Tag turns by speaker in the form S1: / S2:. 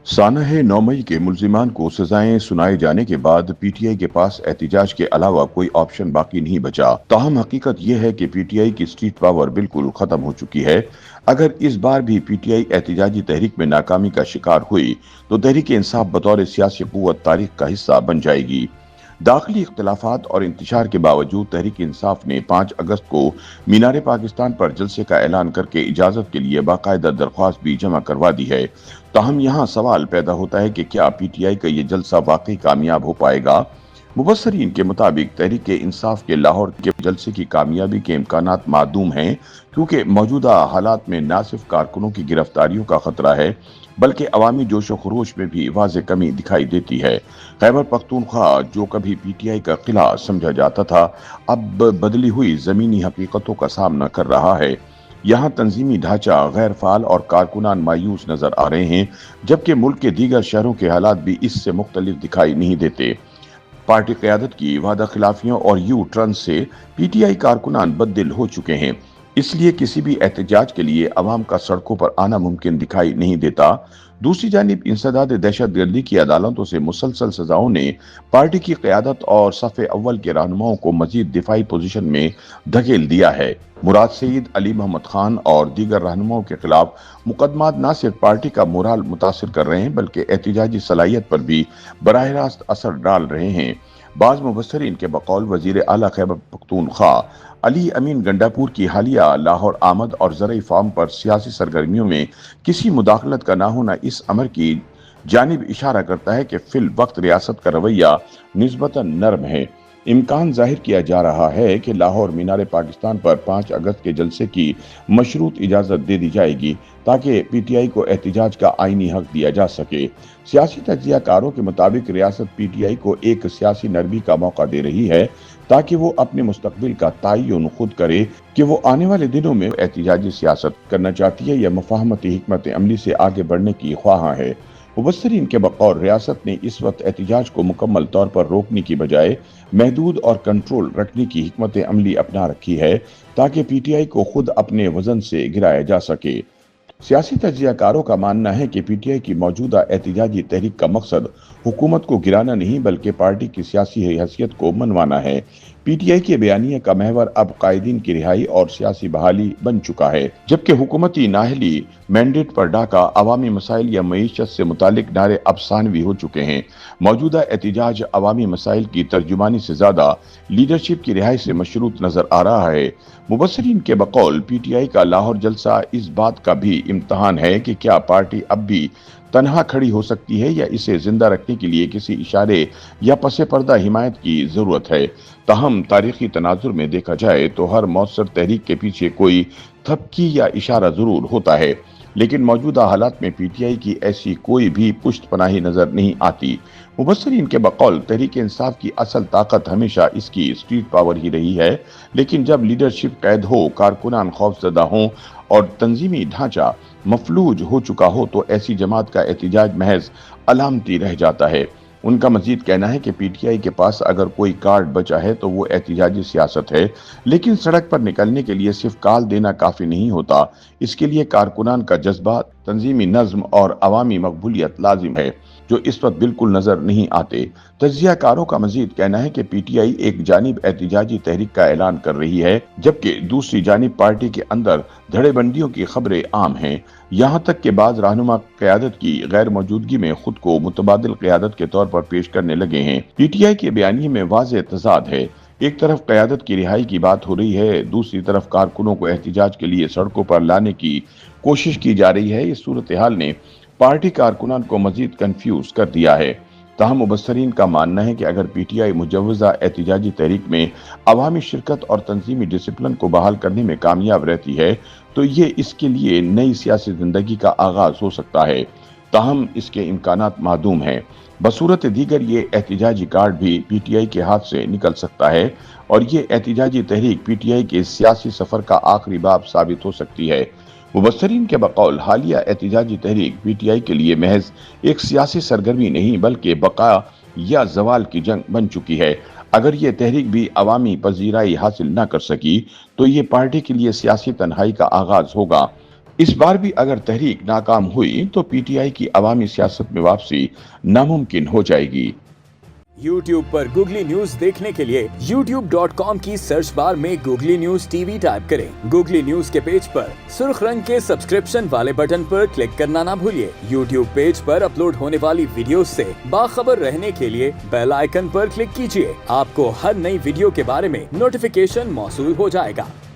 S1: सानह 9 मई के मुल्जिमान को सजाएं सुनाए जाने के बाद पीटीआई के पास एहतिजाज के अलावा कोई ऑप्शन बाकी नहीं बचा। ताहम हकीकत यह है कि पीटीआई की स्ट्रीट पावर बिल्कुल खत्म हो चुकी है। अगर इस बार भी पीटीआई एहतिजाजी तहरीक में नाकामी का शिकार हुई तो तहरीक इंसाफ बतौर सियासी कुव्वत तारीख का हिस्सा बन जाएगी। दाखिली इख्तलाफात और इंतशार के बावजूद तहरीक इंसाफ ने 5 अगस्त को मीनार पाकिस्तान पर जलसे का ऐलान करके इजाजत के लिए बाकायदा दरख्वास्त भी जमा करवा दी है। ताहम यहाँ सवाल पैदा होता है कि क्या पीटीआई का ये जलसा वाकई कामयाब हो पाएगा। मुबस्सरीन के मुताबिक तहरीक इंसाफ के लाहौर के जलसे की कामयाबी के इम्कानात मादूम हैं, क्योंकि मौजूदा हालात में न सिर्फ कारकुनों की गिरफ्तारियों का खतरा है बल्कि अवामी जोश व खरोश में भी वाज़ेह कमी दिखाई देती है। खैबर पख्तूनख्वा जो कभी पीटीआई का किला समझा जाता था, अब बदली हुई जमीनी हकीकतों का सामना कर रहा है। यहाँ तंजीमी ढांचा गैर फाल और कारकुनान मायूस नजर आ रहे हैं, जबकि मुल्क के दीगर शहरों के हालात भी इससे मुख्तलिफ दिखाई नहीं देते। पार्टी क़यादत की वादा खिलाफियों और यू टर्न से पीटीआई कारकुनान बददिल हो चुके हैं, इसलिए किसी भी एहतजाज के लिए अवाम का सड़कों पर आना मुमकिन दिखाई नहीं देता। दूसरी जानिब इंसदाद दहशतगर्दी की अदालतों से मुसलसल सजाओं ने पार्टी की क़यादत और सफ़े अव्वल के रहनुमाओं को मजीद दिफाई पोजीशन में धकेल दिया है। मुराद सईद, अली मोहम्मद खान और दीगर रहनुमाओं के खिलाफ मुकदमात न सिर्फ पार्टी का मोराल मुतासिर कर रहे हैं बल्कि एहतिजाजी सलाहियत पर भी बराह रास्त असर डाल रहे हैं। बाज़ मुबस्सरीन के बकौल वजीर आला खैबर पख्तूनख्वा अली अमीन गंडापुर की हालिया लाहौर आमद और ज़रई फार्म पर सियासी सरगर्मियों में किसी मुदाखलत का न होना इस अमर की जानिब इशारा करता है कि फिल वक्त रियासत का रवैया निस्बतन नरम है। इम्कान जाहिर किया जा रहा है कि लाहौर मीनार पाकिस्तान पर 5 अगस्त के जलसे की मशरूत इजाज़त दे दी जाएगी ताकि पीटीआई को एहतिजाज का आईनी हक दिया जा सके। सियासी तज्जियाकारों के मुताबिक रियासत पीटीआई को एक सियासी नरमी का मौका दे रही है ताकि वो अपने मुस्तकबिल का तयन खुद करे कि वो आने वाले दिनों में एहतिजाजी सियासत करना चाहती है या मुफाहमती हिकमत अमली से आगे बढ़ने की ख्वाह है। मुबस्सरीन के बकौल रियासत ने इस वक्त एहतिजाज को मुकम्मल तौर पर रोकने की बजाय महदूद और कंट्रोल रखने की हिकमत अमली अपना रखी है ताकि पीटीआई को खुद अपने वजन से गिराया जा सके। सियासी तज्जियाकारों का मानना है कि पीटीआई की मौजूदा एहतिजाजी तहरीक का मकसद हुकूमत को गिराना नहीं बल्कि पार्टी की सियासी हैसियत को मनवाना है। पीटीआई के बयानिया का महवर अब कायदीन की रिहाई और सियासी बहाली बन चुका है, जबकि हुकूमती नाहली मैंडेट पर डाका अवामी मसाइल या मईशत से मुतालिक नारे अब सानवी हो चुके हैं। मौजूदा एहतिजाज अवामी मसाइल की तर्जुमानी से ज्यादा लीडरशिप की रिहाई से मशरूत नजर आ रहा है। मुबस्सरीन के बकौल पीटीआई का लाहौर जलसा इस बात का भी इम्तहान है कि क्या पार्टी अब भी तनहा खड़ी हो सकती है या इसे जिंदा रखने के लिए किसी इशारे या पसे पर्दा हिमायत की जरूरत है। ताहम तारीखी तनाजुर में देखा जाए तो हर मौसर तहरीक के पीछे कोई थपकी या इशारा जरूर होता है, लेकिन मौजूदा हालात में पीटीआई की ऐसी कोई भी पुश्त पनाही नजर नहीं आती। मुबस्सरीन के बकौल तहरीक इंसाफ की असल ताकत हमेशा इसकी स्ट्रीट पावर ही रही है, लेकिन जब लीडरशिप कैद हो, कारकुनान खौफजदा हों और तंजीमी ढांचा मफलूज हो चुका हो तो ऐसी जमात का एहतिजाज महज अलामती रह जाता है। उनका मजीद कहना है कि पीटीआई के पास अगर कोई कार्ड बचा है तो वो एहतिजाजी सियासत है, लेकिन सड़क पर निकलने के लिए सिर्फ कॉल देना काफी नहीं होता। इसके लिए कारकुनान का जज्बा, तंजीमी नज्म और अवामी मकबूलियत लाजिम है, जो इस वक्त बिल्कुल नजर नहीं आते। तज्जियाकारों का मजीद कहना है कि पीटीआई एक जानिब एहतिजाजी तहरीक का ऐलान कर रही है जबकि दूसरी जानिब पार्टी के अंदर धड़ेबंदियों की खबरें आम हैं। यहाँ तक कि बाज़ रहनुमा क़यादत की गैर मौजूदगी में खुद को मुतबादिल क़यादत के तौर पर पेश करने लगे हैं। पीटीआई के बयानिए में वाज़ेह तज़ाद है। एक तरफ क़यादत की रिहाई की बात हो रही है, दूसरी तरफ कारकुनों को एहतिजाज के लिए सड़कों पर लाने की कोशिश की जा रही है। इस सूरत हाल ने पार्टी कारकुनान को मजीद कंफ्यूज कर दिया है। ताहम मुबस्सरीन का मानना है कि अगर पीटीआई मुजव्वज़ा एहतिजाजी तहरीक में अवामी शिरकत और तंजीमी डिसिप्लिन को बहाल करने में कामयाब रहती है तो ये इसके लिए नई सियासी जिंदगी का आगाज हो सकता है। ताहम इसके इम्कानात मादूम हैं। बसूरत दीगर ये एहतिजाजी कार्ड भी पीटीआई के हाथ से निकल सकता है और ये एहतिजाजी तहरीक पीटीआई के सियासी सफर का आखिरी बाब साबित हो सकती है। मुबस्सरीन के बकौल हालिया एहतिजाजी तहरीक पीटीआई के लिए महज एक सियासी सरगर्मी नहीं बल्कि बका या जवाल की जंग बन चुकी है। अगर ये तहरीक भी अवामी पजीराई हासिल न कर सकी तो ये पार्टी के लिए सियासी तन्हाई का आगाज होगा। इस बार भी अगर तहरीक नाकाम हुई तो पीटीआई की अवामी सियासत में वापसी नामुमकिन हो जाएगी।
S2: YouTube पर गूगली न्यूज देखने के लिए youtube.com की सर्च बार में गूगली न्यूज टीवी टाइप करें। गूगली न्यूज के पेज पर सुर्ख रंग के सब्सक्रिप्शन वाले बटन पर क्लिक करना ना भूलिए। YouTube पेज पर अपलोड होने वाली वीडियोस से बाखबर रहने के लिए बेल आइकन पर क्लिक कीजिए। आपको हर नई वीडियो के बारे में नोटिफिकेशन मौसूल हो जाएगा।